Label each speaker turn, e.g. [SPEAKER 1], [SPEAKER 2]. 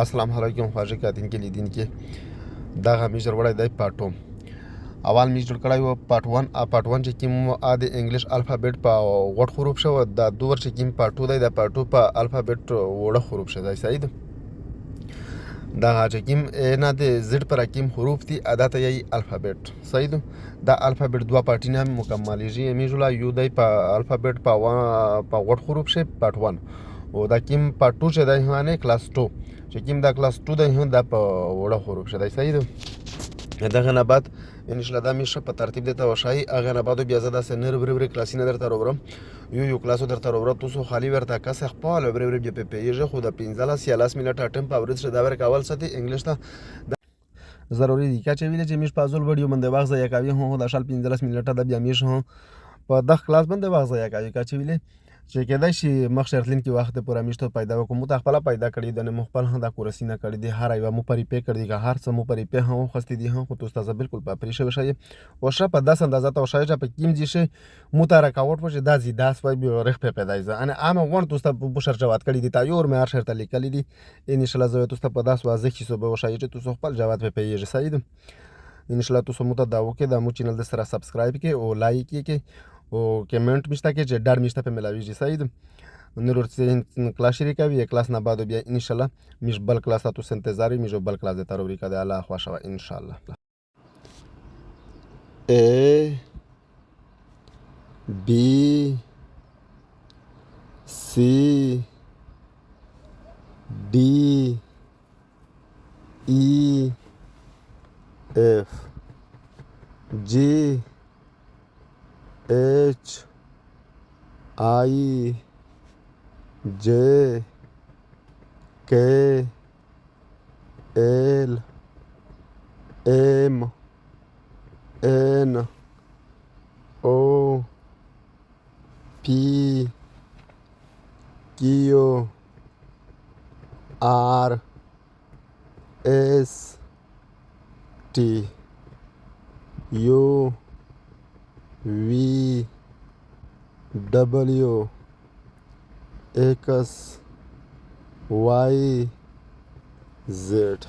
[SPEAKER 1] السلام علیکم خواږه کاتونکي لیدونکي دغه مې جوړ دی پاټو اول مې جوړ کړی و پارت 1 پارت 1 چې کوم د انګلیش الفابet په غټ حروف شو د دوه چې کوم پاټو دی د پاټو په الفابet وړه حروف شوی صحیح ده دا چې کوم نه د زد پر کوم حروف دي ادا ته یی الفابet صحیح ده دا الفابet دوه پارټینه مکملیږي مې جوړه یو دی په الفابet په غټ حروف شي پارت 1 او دا کوم پارت 2 چې دی هانه کلاس 2 چې کوم دا کلاس 2 دی هم دا په وړه حروف شوی صحیح ده دغه نه بعد ان شاء الله دا مې په ترتیب دته وشای هغه نه بعد بیا زدا سنر بربر کلاسینه درته وروم یو کلاسو درته وروم تاسو خالی ورته کس خپل بربر په پیجه خو د 15 سیالاس منټ اټم پاورز دا ور کول ساتي انګلیش ته ضروری دی چې ویل چې مش پازول ویډیو باندې واغزه یا کوي هو د شال 15 منټه د بیا مش هو په دغه کلاس باندې واغزه یا کوي چې ویل چې کېدای شي مخ شرطلین کې وخت پورا میشته پیدا وکم مت خپل پیدا کړی د مخبل هم د کورسینه کړی دی هر ایو مو پری پی کړی که هر څه مو پری پی هم خسته دی هم خو تو استاد بالکل په پری شوی شي او ش په داس اندازه ته شای چې په کیم دي شي مو تا راکاوټ پوجي د زی داس وای به رخ په پیدا ځه انا ام وان تو استاد په شر جواب کړی دی تا یور مې هر شرط لیکلی دی ان شاء الله زه تو استاد په داس واضح کی سو به شای چې تو خپل جواب په پیږي صحیح ان شاء الله تو سمو ته داو کې د مو چینل د سره سبسکرایب کې او لایک کې او کمنټ مشته کې چې ډار مشته په ملاویږي صحیح نور کلاس شریکه وی کلاس نه بعد بیا ان شاء الله مش بل کلاس تاسو انتظار مش بل کلاس ته تروری کده الله خوشاله ان شاء الله A B C D E F G H I J K L M N O P Q R S T U V W X Y Z